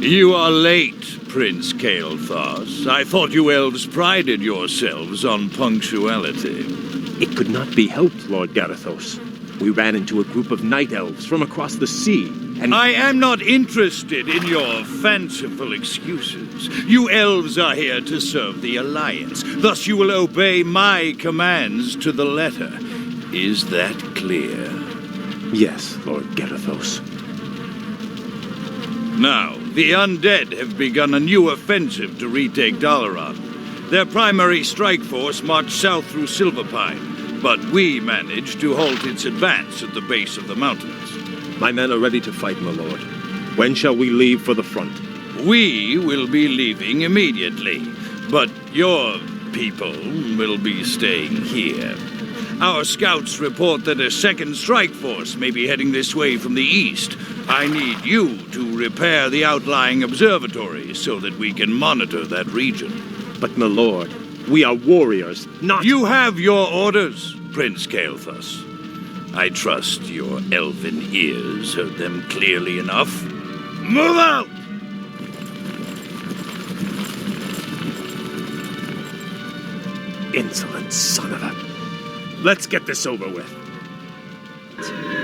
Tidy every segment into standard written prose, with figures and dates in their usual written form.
You are late, Prince Kael'thas. I thought you elves prided yourselves on punctuality. It could not be helped, Lord Garithos. We ran into a group of night elves from across the sea, and I am not interested in your fanciful excuses. You elves are here to serve the Alliance. Thus you will obey my commands to the letter. Is that clear? Yes, Lord Garithos. Now, the undead have begun a new offensive to retake Dalaran. Their primary strike force marched south through Silverpine, but we managed to halt its advance at the base of the mountains. My men are ready to fight, my lord. When shall we leave for the front? We will be leaving immediately, but your people will be staying here. Our scouts report that a second strike force may be heading this way from the east. I need you to repair the outlying observatory so that we can monitor that region. But, my lord, we are warriors, not— You have your orders, Prince Kael'thas. I trust your elven ears heard them clearly enough. Move out! Insolent son of a— Let's get this over with.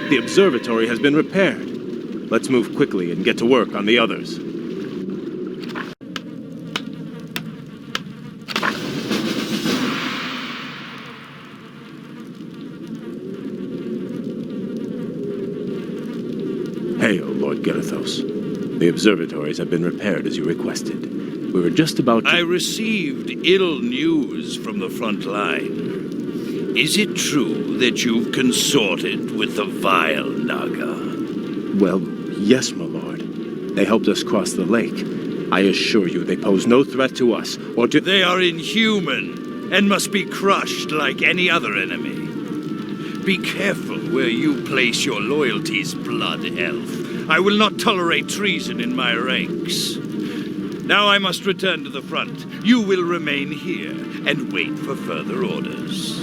The observatory has been repaired. Let's move quickly and get to work on the others. Hail, Lord Garithos. The observatories have been repaired as you requested. We were just about to— I received ill news from the front line. Is it true that you've consorted with the vile Naga? Well, yes, my lord. They helped us cross the lake. I assure you they pose no threat to us, or to— They are inhuman, and must be crushed like any other enemy. Be careful where you place your loyalties, Blood Elf. I will not tolerate treason in my ranks. Now I must return to the front. You will remain here, and wait for further orders.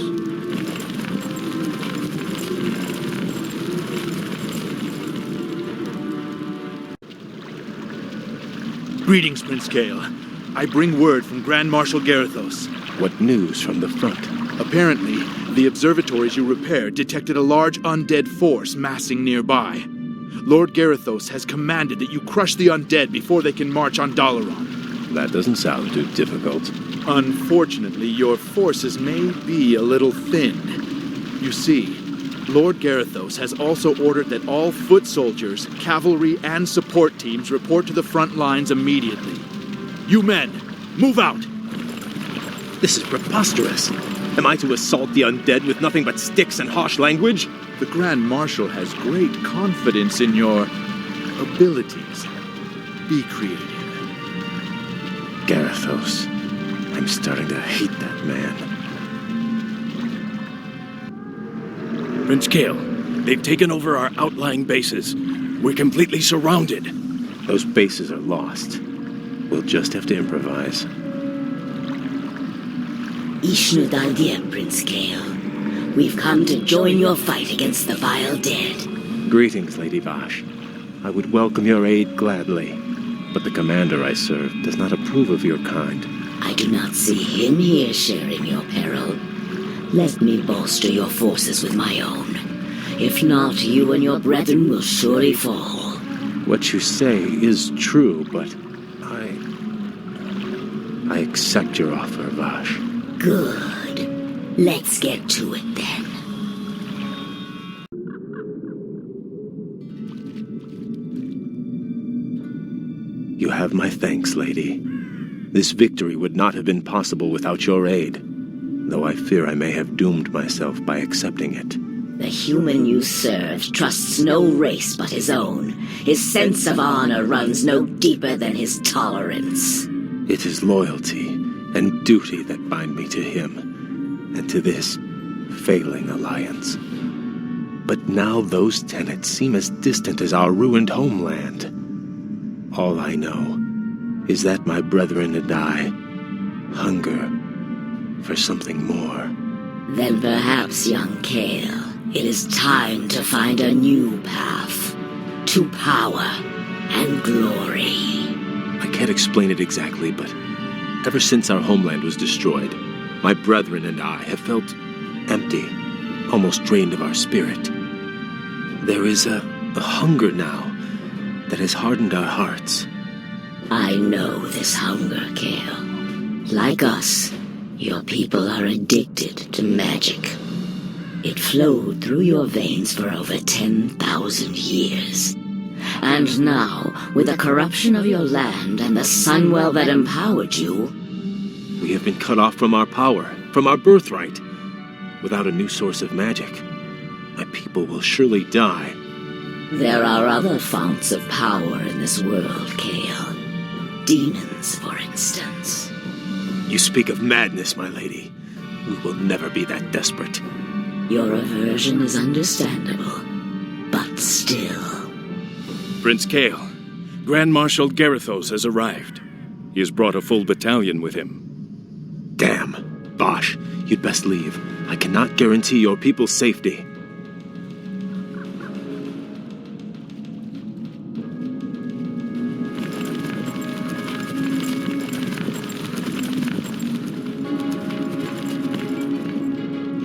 Greetings, Prince Kael. I bring word from Grand Marshal Garithos. What news from the front? Apparently, the observatories you repaired detected a large undead force massing nearby. Lord Garithos has commanded that you crush the undead before they can march on Dalaran. That doesn't sound too difficult. Unfortunately, your forces may be a little thin. You see, Lord Garithos has also ordered that all foot soldiers, cavalry, and support teams report to the front lines immediately. You men, move out! This is preposterous. Am I to assault the undead with nothing but sticks and harsh language? The Grand Marshal has great confidence in your abilities. Be creative. Garithos. I'm starting to hate that man. Prince Kael, they've taken over our outlying bases. We're completely surrounded. Those bases are lost. We'll just have to improvise. Ishnu Daldir, Prince Kael. We've come to join your fight against the vile dead. Greetings, Lady Vash. I would welcome your aid gladly, but the commander I serve does not approve of your kind. I do not see him here sharing your peril. Let me bolster your forces with my own. If not, you and your brethren will surely fall. What you say is true, but I accept your offer, Vash. Good. Let's get to it then. You have my thanks, lady. This victory would not have been possible without your aid, though I fear I may have doomed myself by accepting it. The human you serve trusts no race but his own. His sense of honor runs no deeper than his tolerance. It is loyalty and duty that bind me to him, and to this failing alliance. But now those tenets seem as distant as our ruined homeland. All I know is that my brethren and I hunger for something more. Then perhaps, young Kael, it is time to find a new path to power and glory. I can't explain it exactly, but ever since our homeland was destroyed, my brethren and I have felt empty, almost drained of our spirit. There is a hunger now that has hardened our hearts. I know this hunger, Kael. Like us, your people are addicted to magic. It flowed through your veins for over 10,000 years. And now, with the corruption of your land and the Sunwell that empowered you, we have been cut off from our power, from our birthright. Without a new source of magic, my people will surely die. there are other founts of power in this world, Kael. Demons, for instance. You speak of madness, my lady. We will never be that desperate. Your aversion is understandable, but still. Prince Kael, Grand Marshal Garithos has arrived. He has brought a full battalion with him. Damn. Bosh, you'd best leave. I cannot guarantee your people's safety.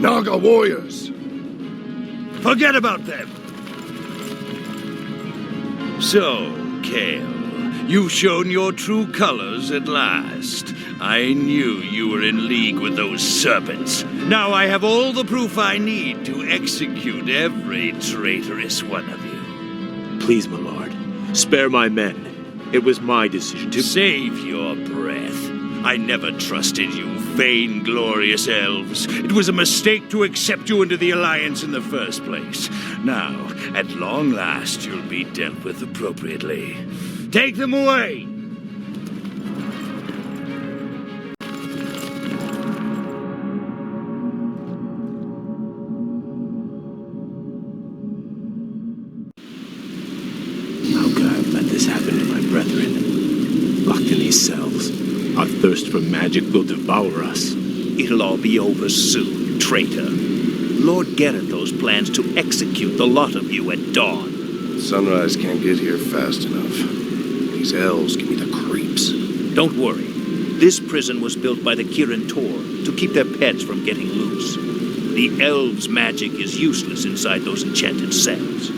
Naga warriors! Forget about them! So, Kael, you've shown your true colors at last. I knew you were in league with those serpents. Now I have all the proof I need to execute every traitorous one of you. Please, my lord, spare my men. It was my decision to... Save your breath. I never trusted you, vain-glorious elves. It was a mistake to accept you into the Alliance in the first place. Now, at long last, you'll be dealt with appropriately. Take them away! How could I have let this happen to my brethren? Locked in these cells, our thirst for magic will devour us. It'll all be over soon, traitor. Lord Garithos plans to execute the lot of you at dawn. Sunrise can't get here fast enough. These elves give me the creeps. Don't worry. This prison was built by the Kirin Tor to keep their pets from getting loose. The elves' magic is useless inside those enchanted cells.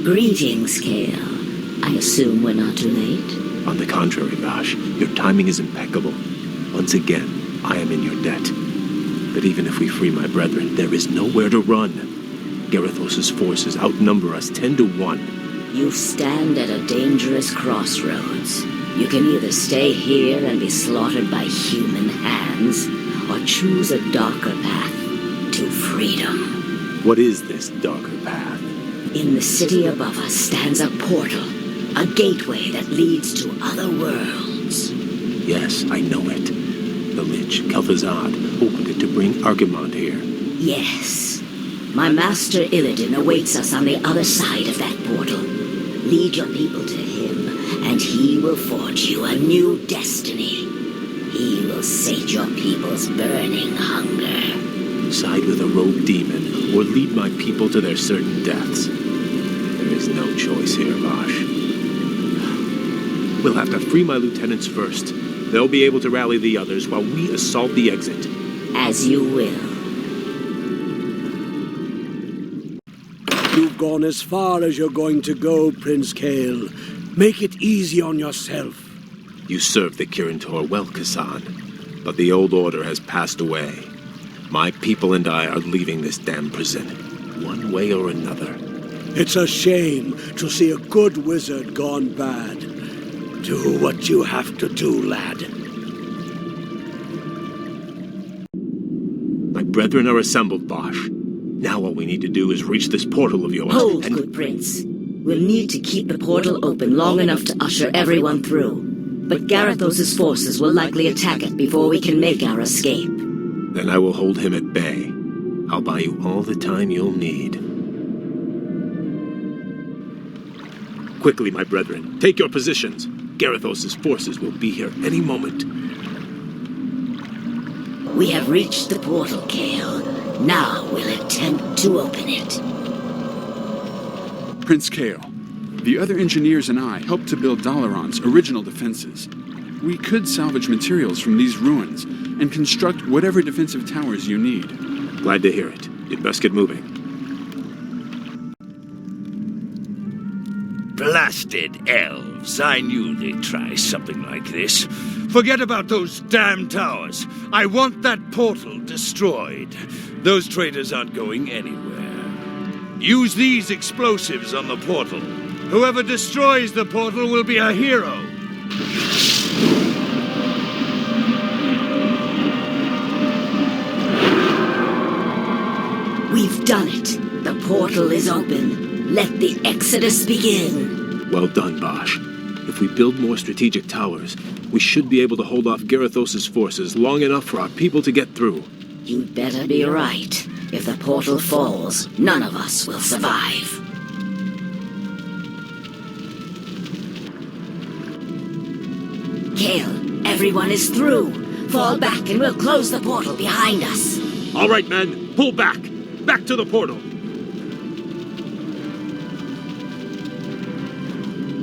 Greetings, Kael. I assume we're not too late? On the contrary, Vash, your timing is impeccable. Once again, I am in your debt. But even if we free my brethren, there is nowhere to run. Garithos' forces outnumber us 10 to 1. You stand at a dangerous crossroads. You can either stay here and be slaughtered by human hands, or choose a darker path to freedom. What is this darker path? In the city above us stands a portal, a gateway that leads to other worlds. Yes, I know it. The Lich, Kael'thas opened it to bring Archimonde here. Yes. My master Illidan awaits us on the other side of that portal. Lead your people to him, and he will forge you a new destiny. He will sate your people's burning hunger. Side with a rogue demon, or lead my people to their certain deaths. There is no choice here, Vash. We'll have to free my lieutenants first. They'll be able to rally the others while we assault the exit. As you will. You've gone as far as you're going to go, Prince Kael. Make it easy on yourself. You served the Kirin Tor well, Kasan, but the old order has passed away. My people and I are leaving this damn prison, one way or another. It's a shame to see a good wizard gone bad. Do what you have to do, lad. My brethren are assembled, Bosh. Now all we need to do is reach this portal of yours. Hold, good prince. We'll need to keep the portal open long enough to usher everyone through. But Garithos' forces will likely attack it before we can make our escape. Then I will hold him at bay. I'll buy you all the time you'll need. Quickly, my brethren, take your positions. Garithos' forces will be here any moment. We have reached the portal, Kael. Now we'll attempt to open it. Prince Kael, The other engineers and I helped to build Dalaran's original defenses. We could salvage materials from these ruins and construct whatever defensive towers you need. Glad to hear it. You'd best get moving. Blasted elves. I knew they'd try something like this. Forget about those damn towers. I want that portal destroyed. Those traitors aren't going anywhere. Use these explosives on the portal. Whoever destroys the portal will be a hero. We've done it. The portal is open. Let the exodus begin. Well done, Bosch. If we build more strategic towers, we should be able to hold off Garithos' forces long enough for our people to get through. You'd better be right. If the portal falls, none of us will survive. Kael, everyone is through. Fall back and we'll close the portal behind us. All right, men, pull back. Back to the portal.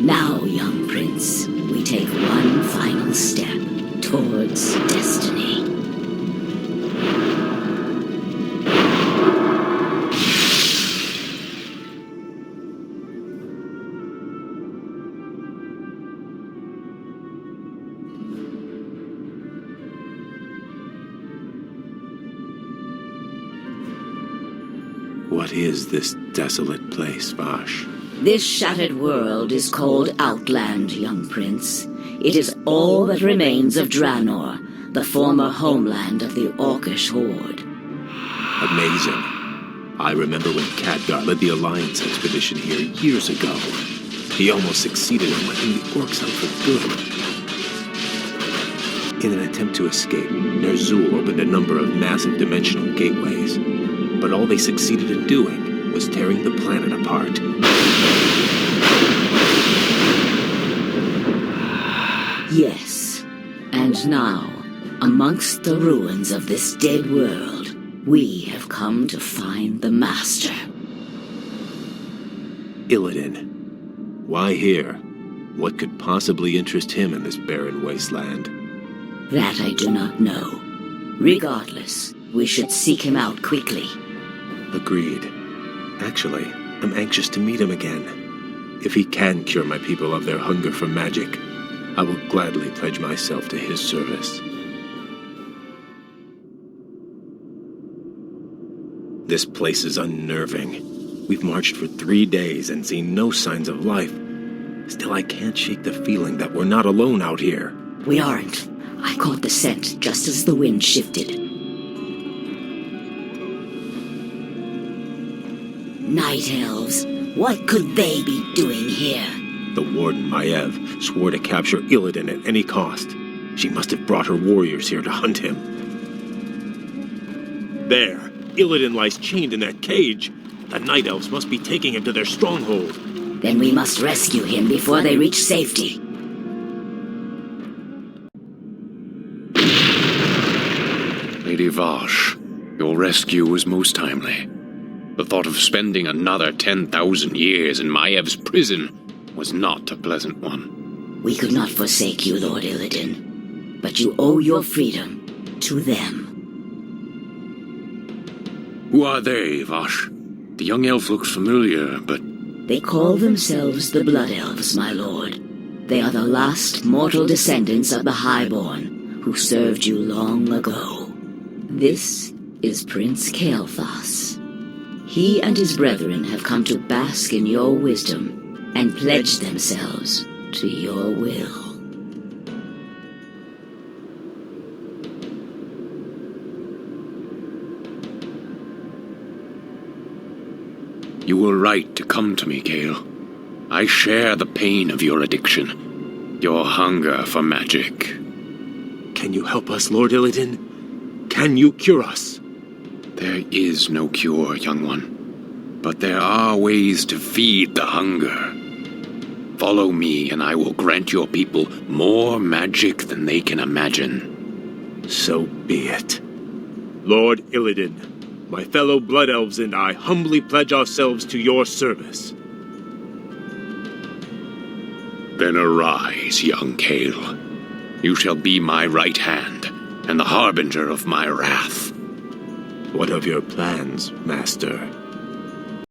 Now, young prince, we take one final step towards destiny. What is this desolate place, Bosch? This shattered world is called Outland, young prince. It is all that remains of Draenor, the former homeland of the Orcish horde. Amazing. I remember when Khadgar led the Alliance expedition here years ago. He almost succeeded in wiping the Orcs out for good. In an attempt to escape, Ner'zhul opened a number of massive dimensional gateways. But all they succeeded in doing was tearing the planet apart. Yes. And now, amongst the ruins of this dead world, we have come to find the Master. Illidan. Why here? What could possibly interest him in this barren wasteland? That I do not know. Regardless, we should seek him out quickly. Agreed. Actually, I'm anxious to meet him again. If he can cure my people of their hunger for magic, I will gladly pledge myself to his service. This place is unnerving. We've marched for 3 days and seen no signs of life. Still, I can't shake the feeling that we're not alone out here. We aren't. I caught the scent just as the wind shifted. Night Elves. What could they be doing here? The Warden, Maiev, swore to capture Illidan at any cost. She must have brought her warriors here to hunt him. There! Illidan lies chained in that cage. The Night Elves must be taking him to their stronghold. Then we must rescue him before they reach safety. Lady Vosh, your rescue was most timely. The thought of spending another 10,000 years in Maiev's prison was not a pleasant one. We could not forsake you, Lord Illidan, but you owe your freedom to them. Who are they, Vosh? The young elf looks familiar, but... They call themselves the Blood Elves, my lord. They are the last mortal descendants of the Highborn, who served you long ago. This is Prince Kael'thas. He and his brethren have come to bask in your wisdom and pledge themselves to your will. You were right to come to me, Kael. I share the pain of your addiction, your hunger for magic. Can you help us, Lord Illidan? Can you cure us? There is no cure, young one. But there are ways to feed the hunger. Follow me, and I will grant your people more magic than they can imagine. So be it. Lord Illidan, my fellow Blood Elves and I humbly pledge ourselves to your service. Then arise, young Kael. You shall be my right hand, and the harbinger of my wrath. What of your plans, Master?